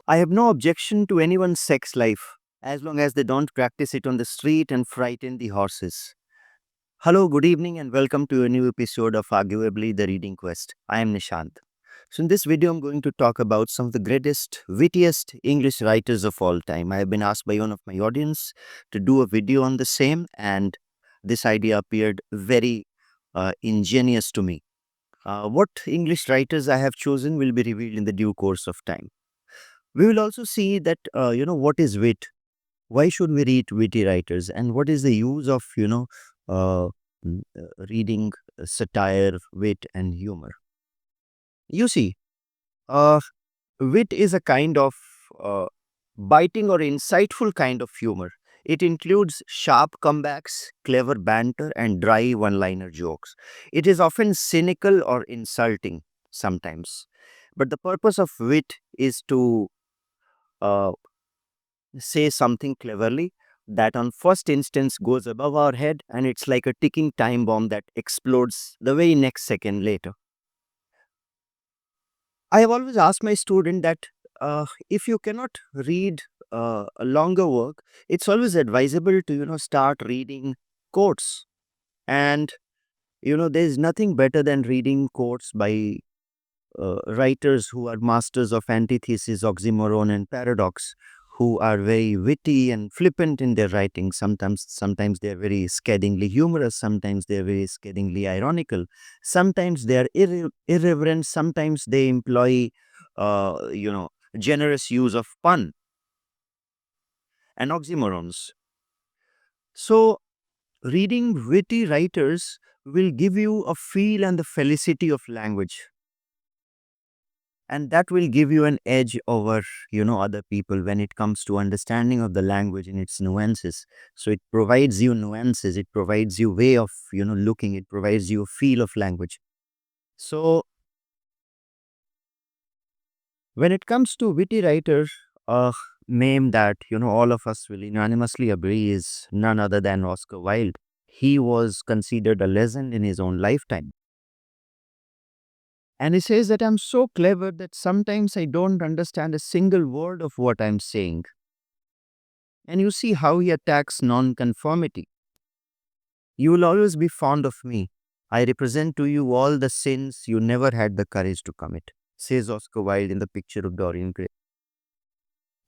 I have no objection to anyone's sex life as long as they don't practice it on the street and frighten the horses. Hello, good evening, and welcome to a new episode of Arguably the Reading Quest. I am Nishant. So, in this video, I'm going to talk about some of the greatest, wittiest English writers of all time. I have been asked by one of my audience to do a video on the same, and this idea appeared very ingenious to me. What English writers I have chosen will be revealed in the due course of time. We will also see that, what is wit? Why should we read witty writers? And what is the use of, uh, reading satire, wit, and humor? You see, uh, wit is a kind of uh, biting or insightful kind of humor. It includes sharp comebacks, clever banter, and dry one liner jokes. It is often cynical or insulting sometimes. But the purpose of wit is to uh, say something cleverly that on first instance goes above our head, and it's like a ticking time bomb that explodes the very next second later. I have always asked my student that if you cannot read a longer work, it's always advisable to start reading quotes. And there's nothing better than reading quotes by writers who are masters of antithesis, oxymoron, and paradox, who are very witty and flippant in their writing. Sometimes they're very scathingly humorous. Sometimes they're very scathingly ironical. Sometimes they are irreverent. Sometimes they employ, generous use of pun and oxymorons. So, reading witty writers will give you a feel and the felicity of language, and that will give you an edge over other people when it comes to understanding of the language in its nuances. So it provides you nuances, it provides you way of looking, it provides you a feel of language. So when it comes to witty writers, a name that all of us will unanimously agree is none other than Oscar Wilde. He was considered a legend in his own lifetime. And he says that I'm so clever that sometimes I don't understand a single word of what I'm saying. And you see how he attacks nonconformity. You will always be fond of me. I represent to you all the sins you never had the courage to commit, says Oscar Wilde in the picture of Dorian Gray.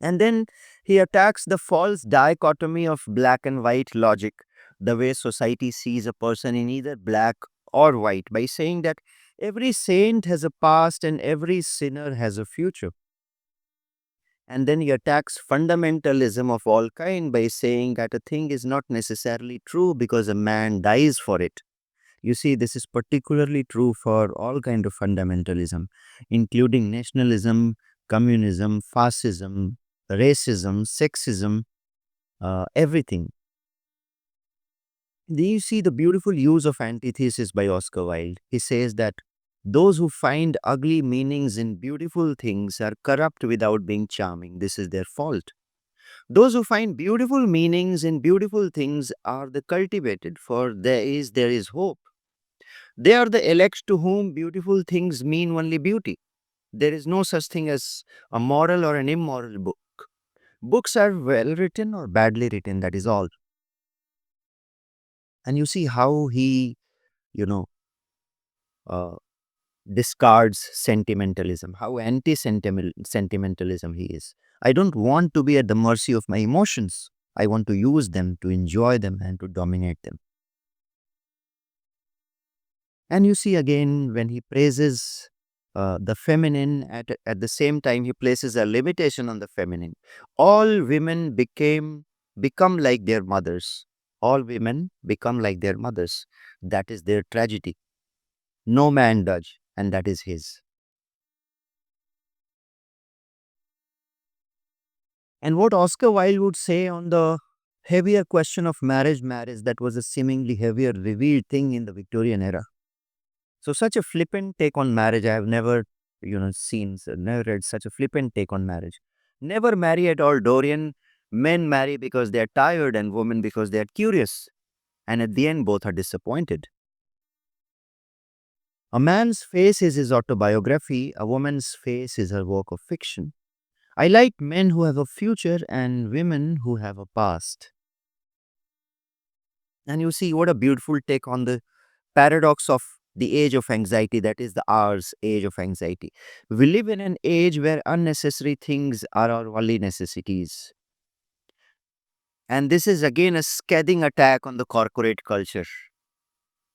And then he attacks the false dichotomy of black and white logic, the way society sees a person in either black or white, by saying that every saint has a past and every sinner has a future. And then he attacks fundamentalism of all kind by saying that a thing is not necessarily true because a man dies for it. You see, this is particularly true for all kind of fundamentalism, including nationalism, communism, fascism, racism, sexism, everything. Then you see the beautiful use of antithesis by Oscar Wilde. He says that those who find ugly meanings in beautiful things are corrupt without being charming. This is their fault. Those who find beautiful meanings in beautiful things are the cultivated, for there is hope. They are the elect to whom beautiful things mean only beauty. There is no such thing as a moral or an immoral book. Books are well written or badly written, that is all. And you see how he, you know, uh, discards sentimentalism, how anti sentimentalism he is. I don't want to be at the mercy of my emotions. I want to use them, to enjoy them, and to dominate them. And you see again when he praises the feminine, at the same time he places a limitation on the feminine. All women become like their mothers. All women become like their mothers. That is their tragedy. No man does, and that is his. And what Oscar Wilde would say on the heavier question of marriage, that was a seemingly heavier revealed thing in the Victorian era. So such a flippant take on marriage, I have never, never read such a flippant take on marriage. Never marry at all, Dorian. Men marry because they are tired and women because they are curious. And at the end, both are disappointed. A man's face is his autobiography, a woman's face is her work of fiction. I like men who have a future and women who have a past. And you see, what a beautiful take on the paradox of the age of anxiety, that is the ours age of anxiety. We live in an age where unnecessary things are our only necessities. And this is again a scathing attack on the corporate culture.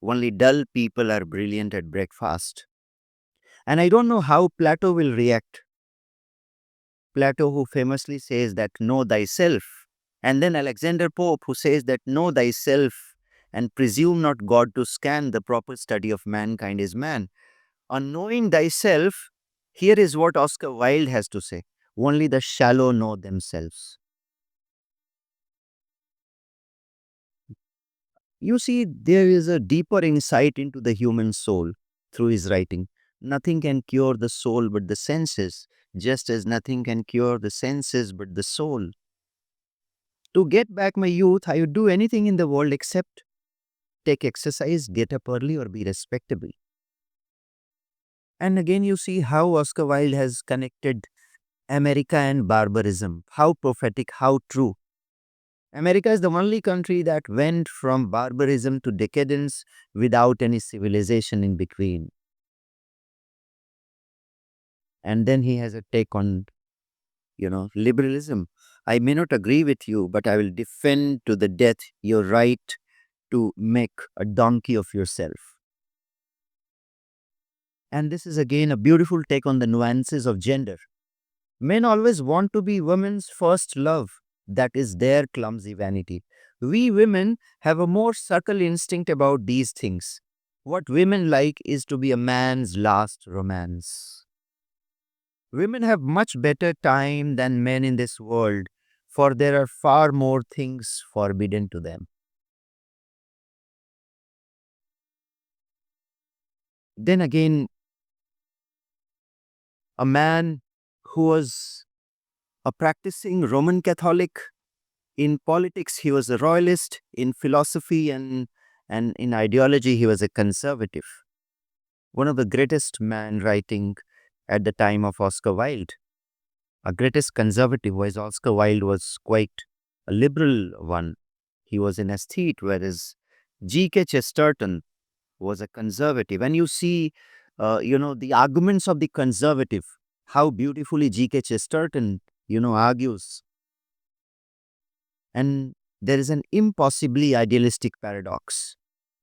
Only dull people are brilliant at breakfast. And I don't know how Plato will react. Plato, who famously says that know thyself, and then Alexander Pope, who says that know thyself and presume not God to scan the proper study of mankind is man. On knowing thyself, here is what Oscar Wilde has to say: only the shallow know themselves. You see, there is a deeper insight into the human soul through his writing. Nothing can cure the soul but the senses, just as nothing can cure the senses but the soul. To get back my youth, I would do anything in the world except take exercise, get up early, or be respectable. And again, you see how Oscar Wilde has connected America and barbarism. How prophetic, how true. America is the only country that went from barbarism to decadence without any civilization in between. And then he has a take on, liberalism. I may not agree with you, but I will defend to the death your right to make a donkey of yourself. And this is again a beautiful take on the nuances of gender. Men always want to be women's first love. That is their clumsy vanity. We women have a more subtle instinct about these things. What women like is to be a man's last romance. Women have much better time than men in this world, for there are far more things forbidden to them. Then again, a man who was a practicing Roman Catholic. In politics, he was a royalist. In philosophy and in ideology, he was a conservative. One of the greatest men writing at the time of Oscar Wilde. A greatest conservative, was Oscar Wilde was quite a liberal one. He was an aesthete, whereas G.K. Chesterton was a conservative. And you see, the arguments of the conservative, how beautifully G.K. Chesterton, argues. And there is an impossibly idealistic paradox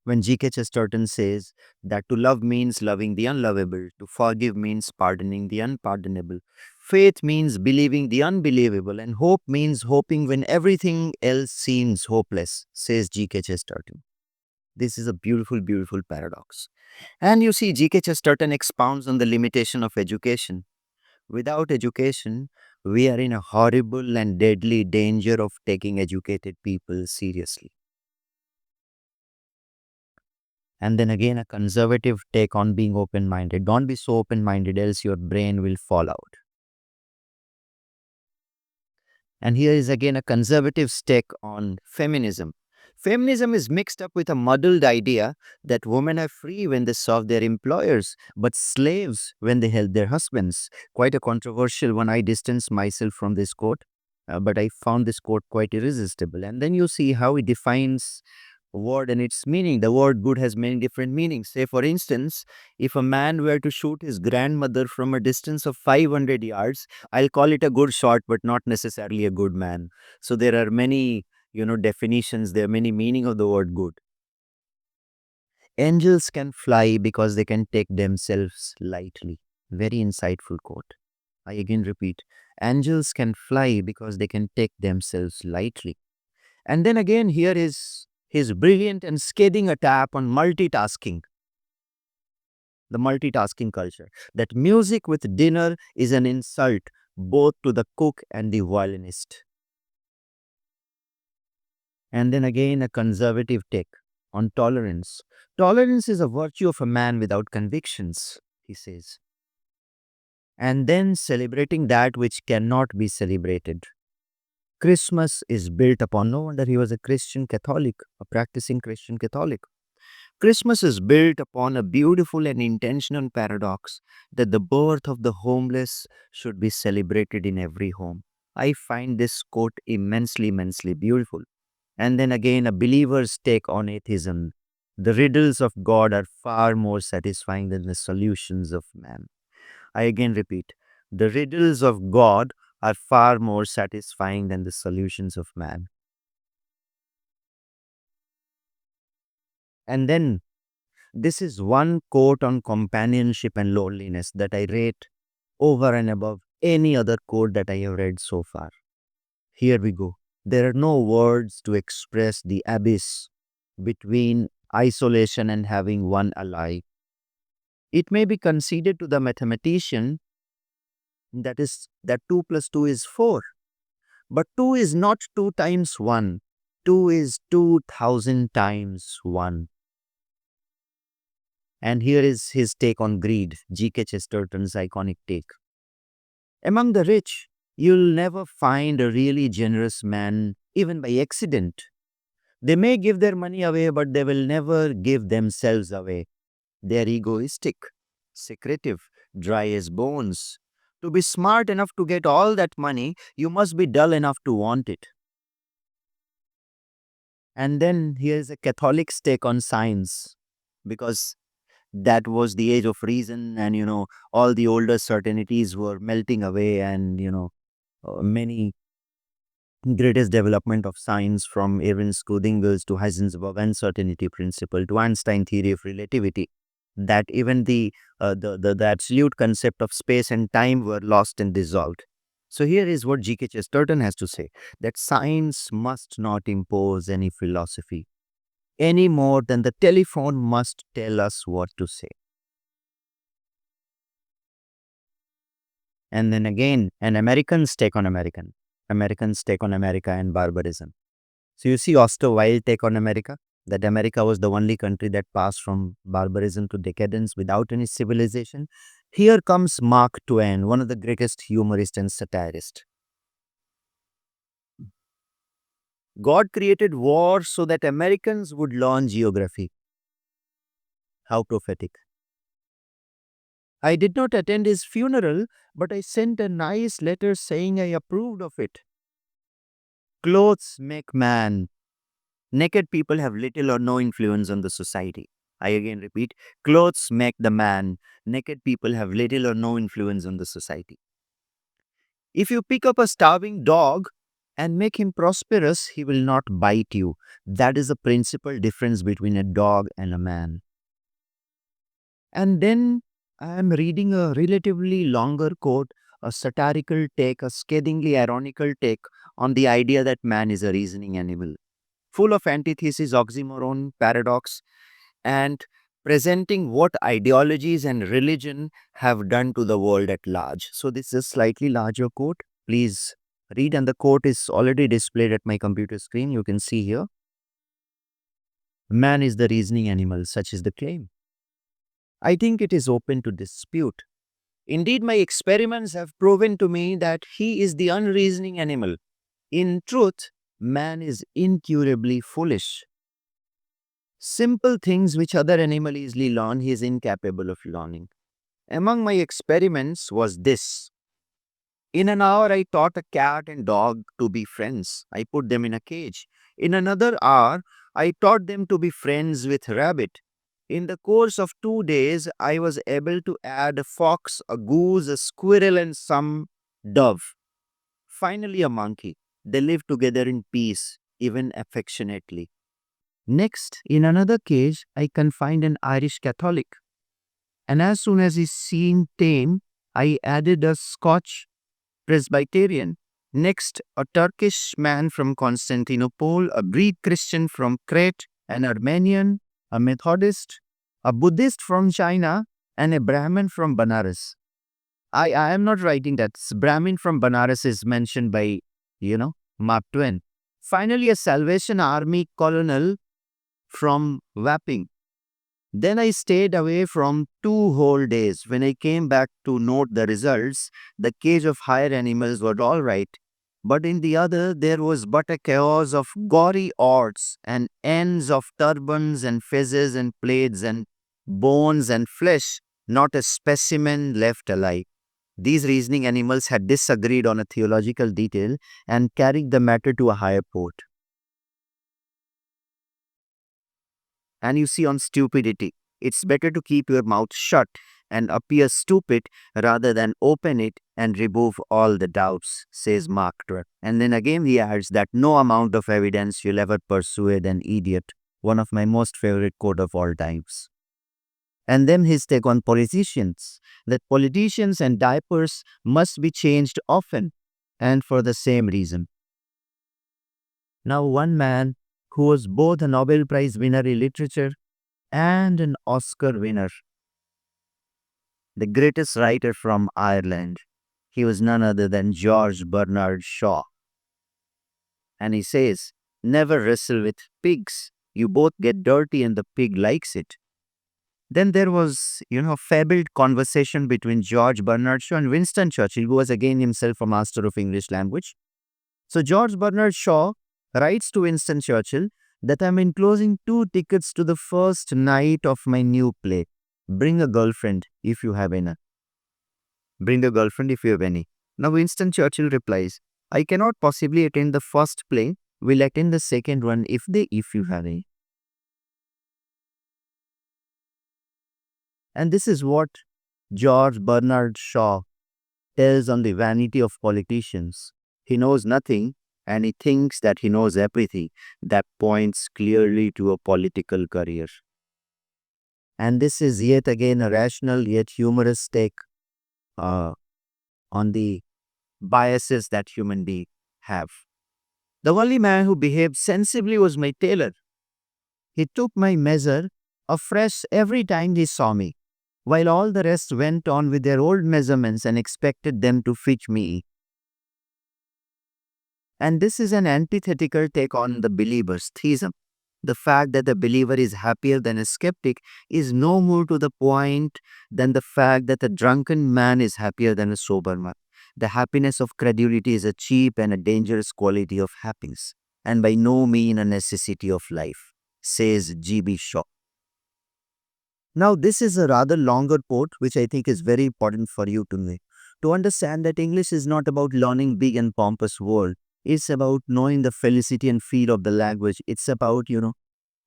when G.K. Chesterton says that to love means loving the unlovable, to forgive means pardoning the unpardonable, faith means believing the unbelievable, and hope means hoping when everything else seems hopeless, says G.K. Chesterton. This is a beautiful, beautiful paradox. And you see, G.K. Chesterton expounds on the limitation of education. Without education, we are in a horrible and deadly danger of taking educated people seriously. And then again, a conservative take on being open minded. Don't be so open minded, else your brain will fall out. And here is again a conservative take on feminism. Feminism is mixed up with a muddled idea that women are free when they serve their employers, but slaves when they help their husbands. Quite a controversial one. I distance myself from this quote, but I found this quote quite irresistible. And then you see how he defines word and its meaning. The word good has many different meanings. Say, for instance, if a man were to shoot his grandmother from a distance of 500 yards, I'll call it a good shot, but not necessarily a good man. So there are many, definitions. There are many meaning of the word good. Angels can fly because they can take themselves lightly. Very insightful quote. I again repeat, angels can fly because they can take themselves lightly. And then again, here is his brilliant and scathing attack on multitasking, the multitasking culture, that music with dinner is an insult both to the cook and the violinist. And then again, a conservative take on tolerance. Tolerance is a virtue of a man without convictions, he says. And then celebrating that which cannot be celebrated. Christmas is built upon, no wonder he was a Christian Catholic, a practicing Christian Catholic. Christmas is built upon a beautiful and intentional paradox that the birth of the homeless should be celebrated in every home. I find this quote immensely beautiful. And then again, a believer's take on atheism. The riddles of God are far more satisfying than the solutions of man. I again repeat, the riddles of God are far more satisfying than the solutions of man. And then this is one quote on companionship and loneliness that I rate over and above any other quote that I have read so far. Here we go. There are no words to express the abyss between isolation and having one ally. It may be conceded to the mathematician that 2 plus 2 is 4, but 2 is not 2 times 1. 2 is 2000 times 1. And here is his take on greed, G.K. Chesterton's iconic take. Among the rich, you'll never find a really generous man, even by accident. They may give their money away, but they will never give themselves away. They are egoistic, secretive, dry as bones. To be smart enough to get all that money, you must be dull enough to want it. And then here's a Catholic's take on science, because that was the age of reason, and all the older certainties were melting away, and many greatest development of science, from Ernst Schrödinger's to Heisenberg's uncertainty principle to Einstein theory of relativity, that even the absolute concept of space and time were lost and dissolved. So here is what G.K. Chesterton has to say, that science must not impose any philosophy any more than the telephone must tell us what to say. And then again, Americans take on America and barbarism. So you see Oscar Wilde take on America, that America was the only country that passed from barbarism to decadence without any civilization. Here comes Mark Twain, one of the greatest humorists and satirists. God created war so that Americans would learn geography. How prophetic. I did not attend his funeral, but I sent a nice letter saying I approved of it. Clothes make man. Naked people have little or no influence on the society. I again repeat, clothes make the man. Naked people have little or no influence on the society. If you pick up a starving dog and make him prosperous, he will not bite you. That is the principal difference between a dog and a man. And then I am reading a relatively longer quote, a satirical take, a scathingly ironical take on the idea that man is a reasoning animal, full of antithesis, oxymoron, paradox, and presenting what ideologies and religion have done to the world at large. So, this is a slightly larger quote. Please read, and the quote is already displayed at my computer screen. You can see here. Man is the reasoning animal, such is the claim. I think it is open to dispute. Indeed, my experiments have proven to me that he is the unreasoning animal. In truth, man is incurably foolish. Simple things which other animal easily learn, he is incapable of learning. Among my experiments was this. In an hour, I taught a cat and dog to be friends. I put them in a cage. In another hour, I taught them to be friends with rabbit. In the course of 2 days, I was able to add a fox, a goose, a squirrel, and some dove. Finally, a monkey. They lived together in peace, even affectionately. Next, in another cage, I confined an Irish Catholic. And as soon as he seemed tame, I added a Scotch Presbyterian. Next, a Turkish man from Constantinople, a Greek Christian from Crete, an Armenian, a Methodist, a Buddhist from China, and a Brahmin from Banaras. I am not writing that. Brahmin from Banaras is mentioned by, Mark Twain. Finally, a Salvation Army colonel from Wapping. Then I stayed away from 2 whole days. When I came back to note the results, the cage of higher animals was all right, but in the other there was but a chaos of gory odds and ends of turbans and fezzes and plates and bones and flesh, not a specimen left alive. These reasoning animals had disagreed on a theological detail and carried the matter to a higher court. And you see, on stupidity, it's better to keep your mouth shut and appear stupid rather than open it and remove all the doubts, says Mark Twain. And then again he adds that no amount of evidence will ever persuade an idiot, one of my most favorite quote of all times. And then his take on politicians, that politicians and diapers must be changed often and for the same reason. Now, one man who was both a Nobel Prize winner in literature and an Oscar winner, the greatest writer from Ireland, he was none other than George Bernard Shaw. And he says, never wrestle with pigs. You both get dirty and the pig likes it. Then there was, fabled conversation between George Bernard Shaw and Winston Churchill, who was again himself a master of English language. So George Bernard Shaw writes to Winston Churchill that I'm enclosing 2 tickets to the first night of my new play. Bring a girlfriend if you have any. Bring a girlfriend if you have any. Now Winston Churchill replies, I cannot possibly attend the first play. Will attend the second one if you have any. And this is what George Bernard Shaw tells on the vanity of politicians. He knows nothing and he thinks that he knows everything. That points clearly to a political career. And this is yet again a rational yet humorous take on the biases that human beings have. The only man who behaved sensibly was my tailor. He took my measure afresh every time he saw me, while all the rest went on with their old measurements and expected them to fit me. And this is an antithetical take on the believer's theism. The fact that the believer is happier than a skeptic is no more to the point than the fact that a drunken man is happier than a sober man. The happiness of credulity is a cheap and a dangerous quality of happiness, and by no means a necessity of life, says G.B. Shaw. Now, this is a rather longer quote, which I think is very important for you to know. To understand that English is not about learning big and pompous words. It's about knowing the felicity and feel of the language. It's about,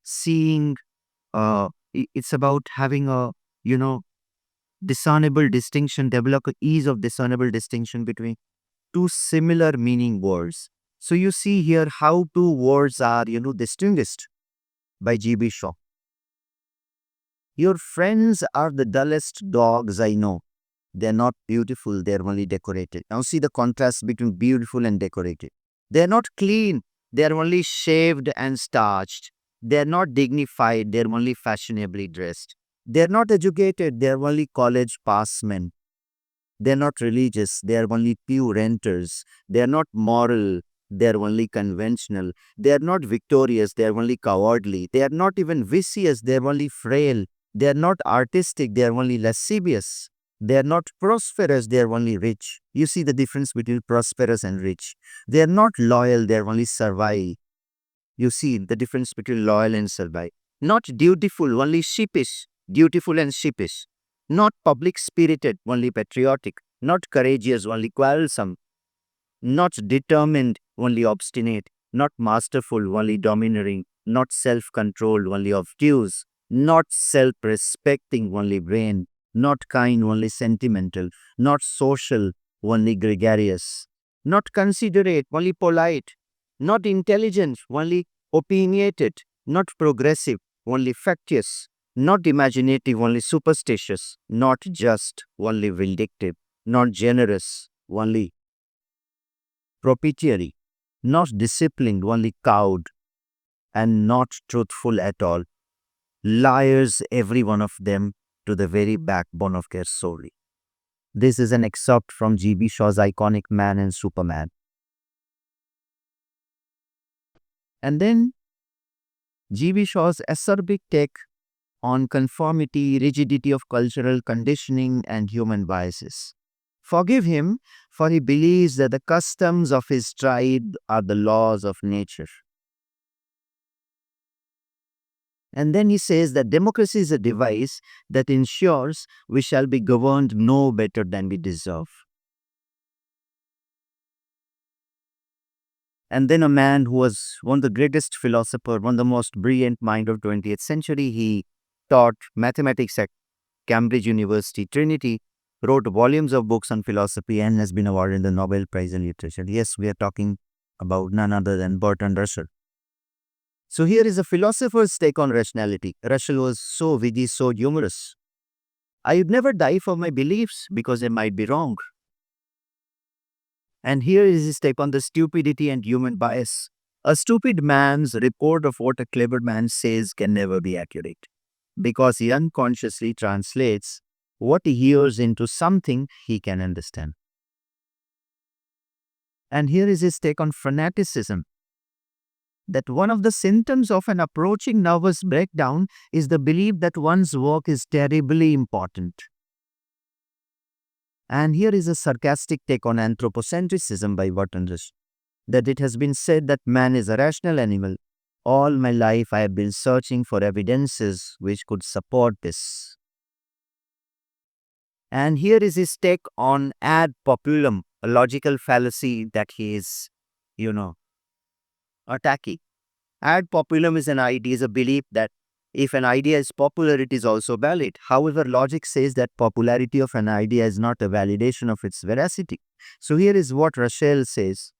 seeing, it's about having a, discernible distinction, develop an ease of discernible distinction between two similar meaning words. So you see here how two words are, distinguished by G.B. Shaw. Your friends are the dullest dogs I know. They're not beautiful, they're only decorated. Now see the contrast between beautiful and decorated. They're not clean, they're only shaved and starched. They're not dignified, they're only fashionably dressed. They're not educated, they're only college passmen. They're not religious, they're only pew renters. They're not moral, they're only conventional. They're not victorious, they're only cowardly. They're not even vicious, they're only frail. They're not artistic, they're only lascivious. They're not prosperous, they're only rich. You see the difference between prosperous and rich. They're not loyal, they're only servile. You see the difference between loyal and servile. Not dutiful, only sheepish. Dutiful and sheepish. Not public spirited, only patriotic. Not courageous, only quarrelsome. Not determined, only obstinate. Not masterful, only domineering. Not self-controlled, only obtuse. Not self-respecting, only vain. Not kind, only sentimental. Not social, only gregarious. Not considerate, only polite. Not intelligent, only opinionated. Not progressive, only factious. Not imaginative, only superstitious. Not just, only vindictive. Not generous, only propitiatory. Not disciplined, only cowed. And not truthful at all. Liars, every one of them, to the very backbone of their soul. This is an excerpt from G.B. Shaw's iconic Man and Superman. And then G.B. Shaw's acerbic take on conformity, rigidity of cultural conditioning, and human biases. Forgive him, for he believes that the customs of his tribe are the laws of nature. And then he says that democracy is a device that ensures we shall be governed no better than we deserve. And then a man who was one of the greatest philosophers, one of the most brilliant mind of 20th century, he taught mathematics at Cambridge University, Trinity, wrote volumes of books on philosophy and has been awarded the Nobel Prize in Literature. Yes, we are talking about none other than Bertrand Russell. So here is a philosopher's take on rationality. Russell was so witty, so humorous. I would never die for my beliefs because they might be wrong. And here is his take on the stupidity and human bias. A stupid man's report of what a clever man says can never be accurate because he unconsciously translates what he hears into something he can understand. And here is his take on fanaticism. That one of the symptoms of an approaching nervous breakdown is the belief that one's work is terribly important. And here is a sarcastic take on anthropocentrism by Bertrand Russell, that it has been said that man is a rational animal. All my life I have been searching for evidences which could support this. And here is his take on ad populum, a logical fallacy that he is, attacking. Ad populum is a belief that if an idea is popular, it is also valid. However, logic says that popularity of an idea is not a validation of its veracity. So here is what Russell says.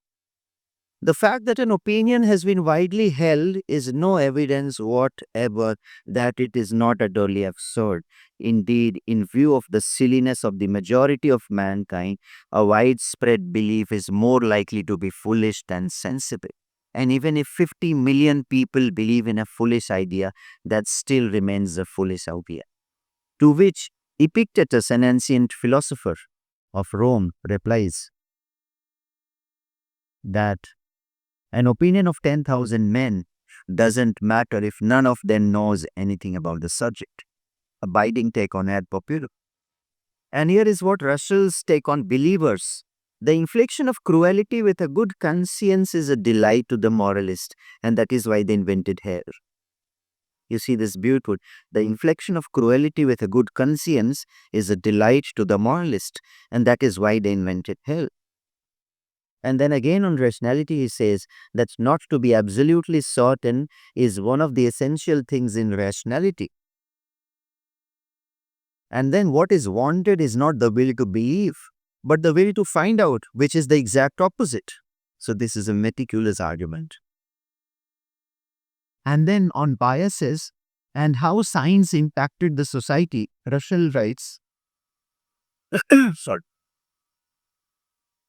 The fact that an opinion has been widely held is no evidence whatever that it is not utterly absurd. Indeed, in view of the silliness of the majority of mankind, a widespread belief is more likely to be foolish than sensible. And even if 50 million people believe in a foolish idea, that still remains a foolish idea. To which Epictetus, an ancient philosopher of Rome, replies that an opinion of 10,000 men doesn't matter if none of them knows anything about the subject. A biting take on ad populum. And here is what Russell's take on believers. The infliction of cruelty with a good conscience is a delight to the moralist, and that is why they invented hell. You see this beautiful. The infliction of cruelty with a good conscience is a delight to the moralist, and that is why they invented hell. And then again on rationality, he says that not to be absolutely certain is one of the essential things in rationality. And then what is wanted is not the will to believe, but the will to find out, which is the exact opposite. So this is a meticulous argument. And then on biases and how science impacted the society, Russell writes, sorry.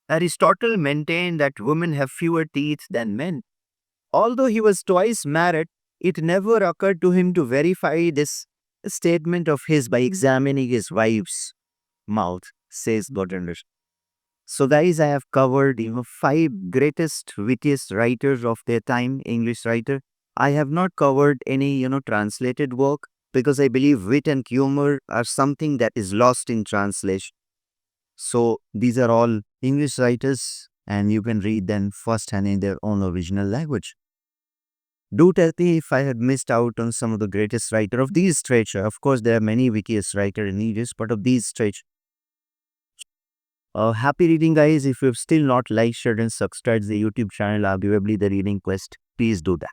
Aristotle maintained that women have fewer teeth than men. Although he was twice married, it never occurred to him to verify this statement of his by examining his wife's mouth, says Bertrand Russell. So guys, I have covered 5 greatest, wittiest writers of their time, English writer. I have not covered any, translated work because I believe wit and humor are something that is lost in translation. So these are all English writers and you can read them firsthand in their own original language. Do tell me if I had missed out on some of the greatest writer of these literature. Of course, there are many wittiest writers in English, but of these literature. Happy reading, guys. If you've still not liked, shared, and subscribed the YouTube channel, arguably the Reading Quest, please do that.